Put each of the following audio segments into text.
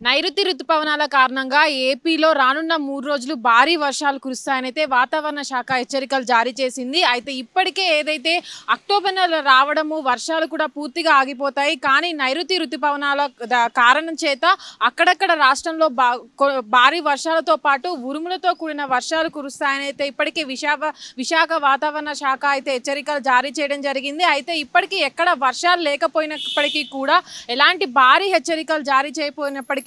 నైరుతి రుతుపవనాల కారణంగా ఏపీలో రానున్న 3 రోజులు భారీ వర్షాలు కురుస్తాయనైతే వాతావరణ శాఖ హెచ్చరికలు జారీ చేసింది. అయితే ఇప్పటికే ఏదైతే అక్టోబర్ నెల రావడము వర్షాలు కూడా పూర్తిగా ఆగిపోతాయి. కానీ నైరుతి రుతుపవనాల కారణం చేత అక్కడక్కడ రాష్ట్రంలో భారీ వర్షాలతో పాటు ఉరుములతో కూడిన వర్షాలు కురుస్తాయనైతే ఇప్పటికే విశాఖ వాతావరణ శాఖ అయితే హెచ్చరికలు జారీ చేయడం జరిగింది. అయితే ఇప్పటికీ ఎక్కడ వర్షాలు లేకపోయినప్పటికీ కూడా ఎలాంటి భారీ హెచ్చరికలు జారీ చేయకపోయినప్పటికీ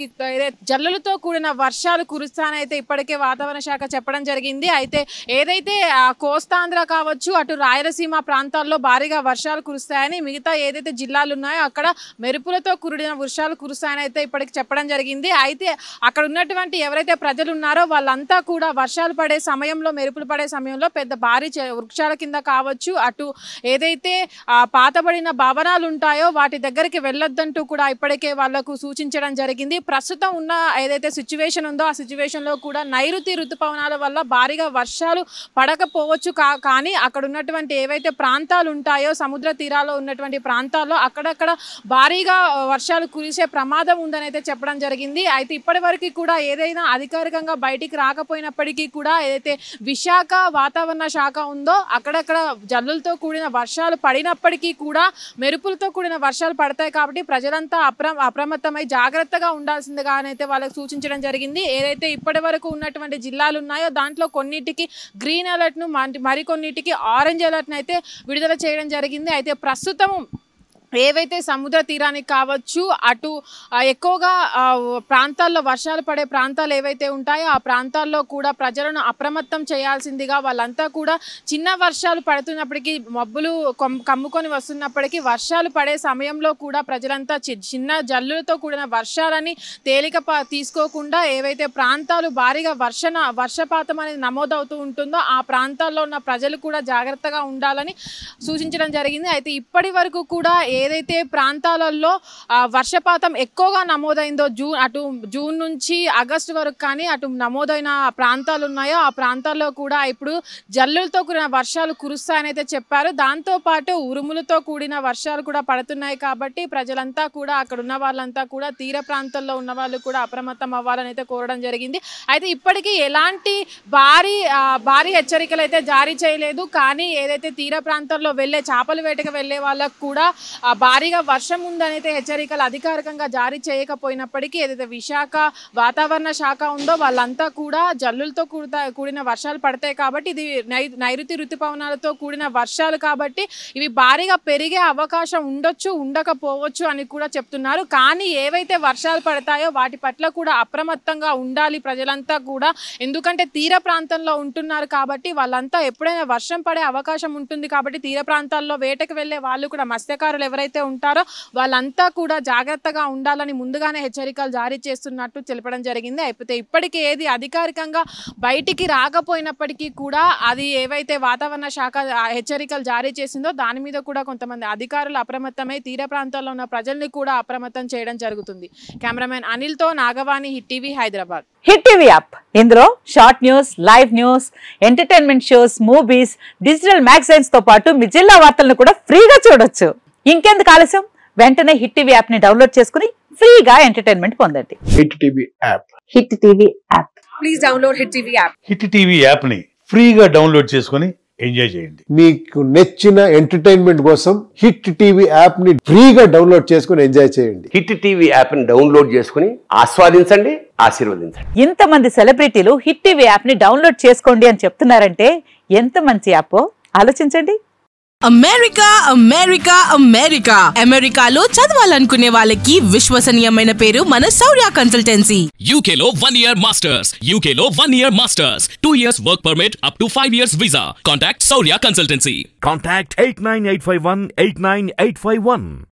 జల్లులతో కూడిన వర్షాలు కురుస్తానైతే ఇప్పటికే వాతావరణ శాఖ చెప్పడం జరిగింది. అయితే ఏదైతే కోస్తాంధ్ర కావచ్చు అటు రాయలసీమ ప్రాంతాల్లో భారీగా వర్షాలు కురుస్తాయని, మిగతా ఏదైతే జిల్లాలు ఉన్నాయో అక్కడ మెరుపులతో కూడిన వర్షాలు కురుస్తాయని అయితే ఇప్పటికి చెప్పడం జరిగింది. అయితే అక్కడ ఉన్నటువంటి ఎవరైతే ప్రజలు ఉన్నారో వాళ్ళంతా కూడా వర్షాలు పడే సమయంలో, మెరుపులు పడే సమయంలో పెద్ద భారీ వృక్షాల కింద కావచ్చు, అటు ఏదైతే పాతబడిన భవనాలు ఉంటాయో వాటి దగ్గరికి వెళ్ళొద్దంటూ కూడా ఇప్పటికే వాళ్లకు సూచించడం జరిగింది. ప్రస్తుతం ఉన్న ఏదైతే సిచ్యువేషన్ ఉందో ఆ సిచ్యువేషన్లో కూడా నైరుతి ఋతుపవనాల వల్ల భారీగా వర్షాలు పడకపోవచ్చు. కానీ అక్కడ ఉన్నటువంటి ఏవైతే ప్రాంతాలు ఉంటాయో సముద్ర తీరాల్లో ఉన్నటువంటి ప్రాంతాల్లో అక్కడక్కడ భారీగా వర్షాలు కురిసే ప్రమాదం ఉందని అయితే చెప్పడం జరిగింది. అయితే ఇప్పటి వరకు కూడా ఏదైనా అధికారికంగా బయటికి రాకపోయినప్పటికీ కూడా ఏదైతే విశాఖ వాతావరణ శాఖ ఉందో అక్కడక్కడ జల్లులతో కూడిన వర్షాలు పడినప్పటికీ కూడా మెరుపులతో కూడిన వర్షాలు పడతాయి. కాబట్టి ప్రజలంతా అప్రమత్తమై జాగ్రత్తగా ఉండాల్సిందిగా అయితే వాళ్ళకి సూచించడం జరిగింది. ఏదైతే ఇప్పటి వరకు ఉన్నటువంటి జిల్లాలు ఉన్నాయో దాంట్లో కొన్నిటికి గ్రీన్ అలర్ట్ ను, మరికొన్నిటికి ఆరెంజ్ అలర్ట్ ను అయితే విడుదల చేయడం జరిగింది. అయితే ప్రస్తుతం ఏవైతే సముద్ర తీరానికి కావచ్చు అటు ఎక్కువగా ప్రాంతాల్లో వర్షాలు పడే ప్రాంతాలు ఏవైతే ఉంటాయో ఆ ప్రాంతాల్లో కూడా ప్రజలను అప్రమత్తం చేయాల్సిందిగా, వాళ్ళంతా కూడా చిన్న వర్షాలు పడుతున్నప్పటికీ, మబ్బులు కమ్ముకొని వస్తున్నప్పటికీ వర్షాలు పడే సమయంలో కూడా ప్రజలంతా చిన్న జల్లులతో కూడిన వర్షాలని తేలిక తీసుకోకుండా ఏవైతే ప్రాంతాలు భారీగా వర్షపాతం అనేది నమోదవుతూ ఉంటుందో ఆ ప్రాంతాల్లో ఉన్న ప్రజలు కూడా జాగ్రత్తగా ఉండాలని సూచించడం జరిగింది. అయితే ఇప్పటి వరకు కూడా ఏదైతే ప్రాంతాలలో వర్షపాతం ఎక్కువగా నమోదైందో జూన్ నుంచి ఆగస్టు వరకు కానీ అటు నమోదైన ప్రాంతాలు ఉన్నాయో ఆ ప్రాంతాల్లో కూడా ఇప్పుడు జల్లులతో కూడిన వర్షాలు కురుస్తాయని అయితే చెప్పారు. దాంతోపాటు ఉరుములతో కూడిన వర్షాలు కూడా పడుతున్నాయి. కాబట్టి ప్రజలంతా కూడా అక్కడ ఉన్న వాళ్ళంతా కూడా తీర ప్రాంతాల్లో ఉన్న వాళ్ళు కూడా అప్రమత్తం అవ్వాలని అయితే కోరడం జరిగింది. అయితే ఇప్పటికీ ఎలాంటి భారీ హెచ్చరికలు అయితే జారీ చేయలేదు. కానీ ఏదైతే తీర ప్రాంతాల్లో వెళ్ళే చేపల వేటకు వెళ్ళే వాళ్ళకు కూడా భారీగా వర్షం ఉందనైతే హెచ్చరికలు అధికారికంగా జారీ చేయకపోయినప్పటికీ ఏదైతే విశాఖ వాతావరణ శాఖ ఉందో వాళ్ళంతా కూడా జల్లులతో కూడిన వర్షాలు పడతాయి. కాబట్టి ఇది నైరుతి ఋతుపవనాలతో కూడిన వర్షాలు కాబట్టి ఇవి భారీగా పెరిగే అవకాశం ఉండొచ్చు, ఉండకపోవచ్చు అని కూడా చెప్తున్నారు. కానీ ఏవైతే వర్షాలు పడతాయో వాటి పట్ల కూడా అప్రమత్తంగా ఉండాలి ప్రజలంతా కూడా. ఎందుకంటే తీర ప్రాంతంలో ఉంటున్నారు కాబట్టి వాళ్ళంతా ఎప్పుడైనా వర్షం పడే అవకాశం ఉంటుంది. కాబట్టి తీర ప్రాంతాల్లో వేటకు వెళ్ళే వాళ్ళు కూడా, మత్స్యకారులు ఎవరైతే ఉంటారో వాళ్ళంతా కూడా జాగ్రత్తగా ఉండాలని ముందుగానే హెచ్చరికలు జారీ చేస్తున్నట్టు తెలపడం జరిగింది. అయితే ఇప్పటికే ఏది అధికారికంగా బయటికి రాకపోయినప్పటికీ కూడా అది ఏవైతే వాతావరణ శాఖ హెచ్చరికలు జారీ చేసిందో దాని మీద కూడా కొంతమంది అధికారులు అప్రమత్తమై తీర ప్రాంతాల్లో ఉన్న ప్రజల్ని కూడా అప్రమత్తం చేయడం జరుగుతుంది. కెమెరామెన్ అనిల్తో Nagavani, hit TV, Hyderabad. Hit TV app, ఇందులో short news, live news, entertainment shows, movies, digital magazines తో పాటు మీ జిల్లా వార్తలను కూడా ఫ్రీగా చూడొచ్చు. ఇంకెందుకు ఆలస్యం, వెంటనే హిట్ టీవీ యాప్ ని డౌన్లోడ్ చేసుకుని ఫ్రీగా ఎంటర్టైన్మెంట్ పొందండి. Hit TV app. Hit TV app. Please download hit TV app. Hit TV app ని ఫ్రీగా డౌన్లోడ్ చేసుకుని ఎంజాయ్ చేయండి. మీకు నచ్చిన ఎంటర్టైన్మెంట్ కోసం హిట్ టీవీ యాప్ ని ఫ్రీగా డౌన్లోడ్ చేసుకుని ఎంజాయ్ చేయండి. హిట్ టీవీ యాప్ ని డౌన్లోడ్ చేసుకుని ఆస్వాదించండి, ఆశీర్వదించండి. ఇంతమంది సెలబ్రిటీలు హిట్ టీవీ యాప్ ని డౌన్లోడ్ చేసుకోండి అని చెప్తున్నారంటే ఎంత మంచి యాప్ ఆలోచించండి. అమెరికా అమెరికా అమెరికా అమెరికాలో చదవాలనుకునే వాళ్ళకి విశ్వసనీయమైన పేరు మన శౌర్య కన్సల్టెన్సీ. UK లో 1 year masters, UK లో 1 year masters, 2 years work permit up to 5 years visa. Contact Saurya Consultancy. Contact 89851 89851.